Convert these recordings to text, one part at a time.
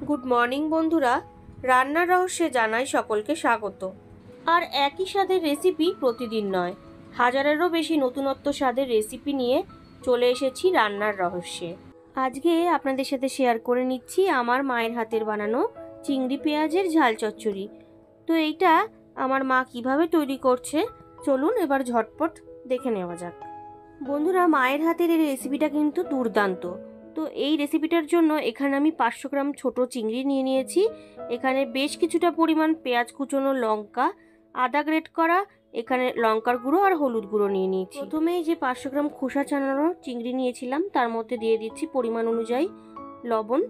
Good morning বন্ধুরা, রান্নার রহস্যে জানাই সকলকে স্বাগত। আর একই স্বাদের রেসিপি প্রতিদিন নয়, হাজারেরও বেশি নতুনত্ব স্বাদের রেসিপি নিয়ে চলে এসেছি রান্নার রহস্যে। আজকে আপনাদের সাথে শেয়ার করে নিচ্ছি আমার মায়ের হাতের বানানো চিংড়ি পেঁয়াজের ঝাল চচ্চড়ি। তো এইটা আমার মা কিভাবে তৈরি করছে চলুন এবার ঝটপট দেখে নেওয়া যাক। বন্ধুরা, মায়ের হাতের এই রেসিপিটা কিন্তু দুর্দান্ত। তো এই রেসিপিটার জন্য এখানে আমি 500 গ্রাম ছোট চিংড়ি নিয়ে নিয়েছি। এখানে বেশ কিছুটা পরিমাণ পেঁয়াজ কুচোনো, লঙ্কা, আদা গ্রেট করা, এখানে লঙ্কার গুঁড়ো আর হলুদ গুঁড়ো নিয়ে নিয়েছি। প্রথমেই যে 500 গ্রাম খোসা ছাড়ানো চিংড়ি নিয়েছিলাম তার মধ্যে দিয়ে দিচ্ছি পরিমাণ অনুযায়ী লবণ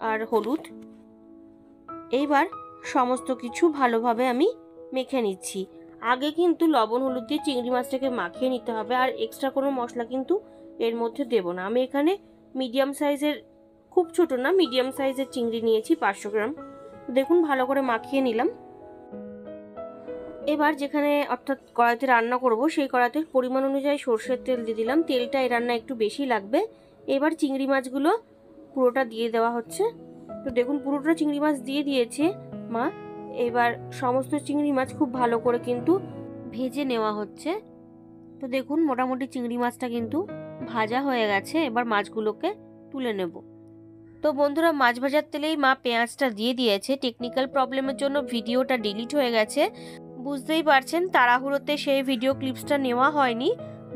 আর হলুদ। এইবার সমস্ত কিছু ভালোভাবে আমি মেখে নিচ্ছি। আগে কিন্তু লবণ হলুদ দিয়ে চিংড়ি মাছটাকে মাখিয়ে নিতে হবে, আর এক্সট্রা কোনো মশলা কিন্তু এর মধ্যে দেব না। আমি এখানে মিডিয়াম সাইজের, খুব ছোট না, মিডিয়াম সাইজের চিংড়ি নিয়েছি 500 গ্রাম। দেখুন ভালো করে মাখিয়ে নিলাম। এবার যেখানে অর্থাৎ কড়াইতে রান্না করব সেই কড়াইতে পরিমাণ অনুযায়ী সরষের তেল দিয়ে দিলাম। তেলটা এই রান্না একটু বেশি লাগবে। এবার চিংড়ি মাছগুলো পুরোটা দিয়ে দেওয়া হচ্ছে। তো দেখুন পুরোটা চিংড়ি মাছ দিয়ে দিয়েছে মা। এবার সমস্ত চিংড়ি মাছ খুব ভালো করে কিন্তু ভেজে নেওয়া হচ্ছে। তো দেখুন মোটামুটি চিংড়ি মাছটা কিন্তু ভাজা হয়ে গেছে। এবার মাছগুলোকে তুলে নেব। তো বন্ধুরা, মাছ ভাজার তেলেই মা পেঁয়াজটা দিয়ে দিয়েছে। টেকনিক্যাল প্রবলেমের জন্য ভিডিওটা ডিলিট হয়ে গেছে, বুঝতেই পারছেন। তাড়াহুড়োতে সেই ভিডিও ক্লিপসটা নেওয়া হয়নি,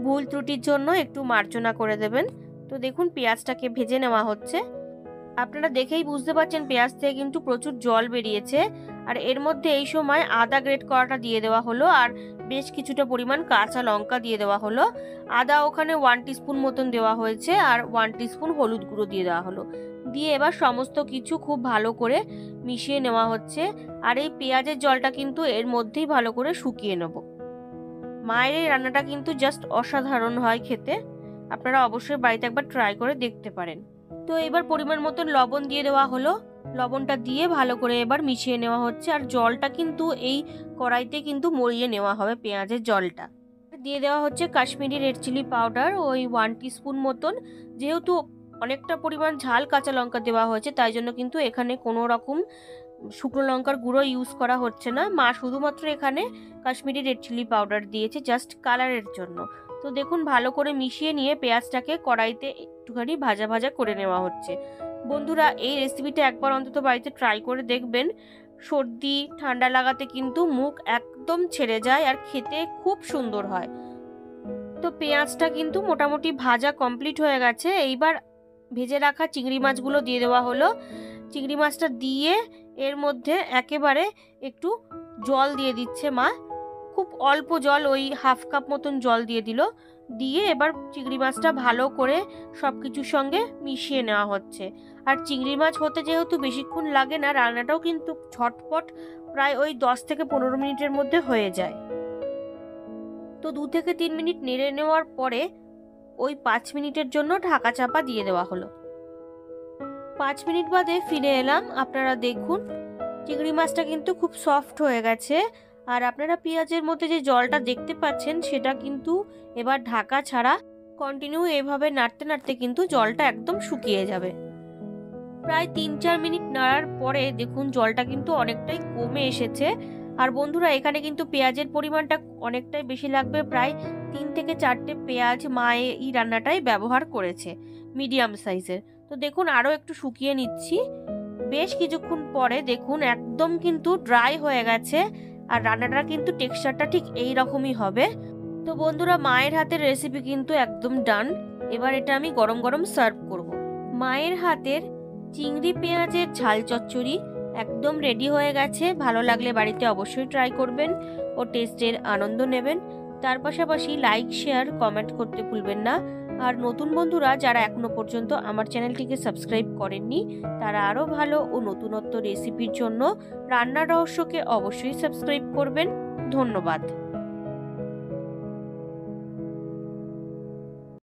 ভুল ত্রুটির জন্য একটু মার্জনা করে দেবেন। তো দেখুন পেঁয়াজটাকে ভেজে নেওয়া হচ্ছে। আপনারা দেখেই বুঝতে পারছেন পেঁয়াজ থেকে কিন্তু প্রচুর জল বেরিয়েছে। আর এর মধ্যে এই সময় আদা গ্রেট করাটা দিয়ে দেওয়া হলো, আর বেশ কিছুটা পরিমাণ কাঁচা লঙ্কা দিয়ে দেওয়া হলো। আদা ওখানে 1 টিস্পুন মতন দেওয়া হয়েছে, আর 1 টিস্পুন হলুদ গুঁড়ো দিয়ে দেওয়া হলো। দিয়ে এবার সমস্ত কিছু খুব ভালো করে মিশিয়ে নেওয়া হচ্ছে। আর এই পেঁয়াজের জলটা কিন্তু এর মধ্যেই ভালো করে শুকিয়ে নেব। মায়ের এই রান্নাটা কিন্তু জাস্ট অসাধারণ হয় খেতে। আপনারা অবশ্যই বাড়িতে একবার ট্রাই করে দেখতে পারেন। তো এবার পরিমাণ মতন লবণ দিয়ে দেওয়া হলো। লবণটা দিয়ে ভালো করে এবার মিশিয়ে নেওয়া হচ্ছে। আর জলটা কিন্তু এই কড়াইতে কিন্তু মরিয়ে নেওয়া হবে পেঁয়াজের জলটা। দিয়ে দেওয়া হচ্ছে কাশ্মীরি রেড চিলি পাউডার, ওই 1 টিস্পুন মতন। যেহেতু অনেকটা পরিমাণ ঝাল কাঁচা লঙ্কা দেওয়া হয়েছে, তাই জন্য কিন্তু এখানে কোনো রকম শুকনো লঙ্কার গুঁড়ো ইউজ করা হচ্ছে না। মা শুধুমাত্র এখানে কাশ্মীরি রেড চিলি পাউডার দিয়েছে জাস্ট কালারের জন্য। তো দেখুন ভালো করে মিশিয়ে নিয়ে পেঁয়াজটাকে কড়াইতে একটুখানি ভাজা ভাজা করে নেওয়া হচ্ছে। বন্ধুরা, এই রেসিপিটা একবার অন্তত বাড়িতে ট্রাই করে দেখবেন। সর্দি ঠান্ডা লাগাতে কিন্তু মুখ একদম ছেড়ে যায়, আর খেতে খুব সুন্দর হয়। তো পেঁয়াজটা কিন্তু মোটামুটি ভাজা কমপ্লিট হয়ে গেছে। এইবার ভেজে রাখা চিংড়ি মাছগুলো দিয়ে দেওয়া হলো। চিংড়ি মাছটা দিয়ে এর মধ্যে একেবারে একটু জল দিয়ে দিচ্ছে মা। খুব অল্প জল, ওই 1/2 কাপ মতন জল দিয়ে দিল। দিয়ে এবার চিংড়ি মাছটা ভালো করে সব কিছুর সঙ্গে মিশিয়ে নেওয়া হচ্ছে। আর চিংড়ি মাছ হতে যেহেতু বেশিক্ষণ লাগে না, রান্নাটাও কিন্তু ঝটপট প্রায় ওই 10 থেকে 15 মিনিটের মধ্যে হয়ে যায়। তো 2 থেকে 3 মিনিট নেড়ে নেওয়ার পরে ওই 5 মিনিটের জন্য ঢাকা চাপা দিয়ে দেওয়া হলো। 5 মিনিট বাদে ফিরে এলাম। আপনারা দেখুন চিংড়ি মাছটা কিন্তু খুব সফট হয়ে গেছে। আর আপনারা পেঁয়াজের মধ্যে যে জলটা দেখতে পাচ্ছেন সেটা কিন্তু এবার ঢাকা ছাড়া কন্টিনিউ এভাবে নাড়তে নাড়তে কিন্তু জলটা একদম শুকিয়ে যাবে। প্রায় 3-4 মিনিট নাড়ার পরে দেখুন জলটা কিন্তু অনেকটাই কমে এসেছে। আর বন্ধুরা, এখানে কিন্তু পেঁয়াজের পরিমাণটা অনেকটাই বেশি লাগবে। প্রায় 3 থেকে 4টে পেঁয়াজ মা এই রান্নাটাই ব্যবহার করেছে, মিডিয়াম সাইজের। তো দেখুন আরও একটু শুকিয়ে নিচ্ছি। বেশ কিছুক্ষণ পরে দেখুন একদম কিন্তু ড্রাই হয়ে গেছে। আর রান্নাটা কিন্তু টেক্সচারটা ঠিক এই রকমই হবে। তো বন্ধুরা, মায়ের হাতের রেসিপি কিন্তু একদম ডান। এবার এটা আমি গরম গরম সার্ভ করব। মায়ের হাতের চিংড়ি পেঁয়াজের ঝাল চচ্চড়ি একদম রেডি হয়ে গেছে। ভালো লাগলে বাড়িতে অবশ্যই ট্রাই করবেন ও টেস্টের আনন্দ নেবেন। তার পাশাপাশি লাইক, শেয়ার, কমেন্ট করতে ভুলবেন না। আর নতুন বন্ধুরা যারা এখনো পর্যন্ত আমার চ্যানেলটিকে সাবস্ক্রাইব করেননি, তারা আরও ভালো ও নতুনত্ব রেসিপির জন্য রান্নার রহস্যকে অবশ্যই সাবস্ক্রাইব করবেন। ধন্যবাদ।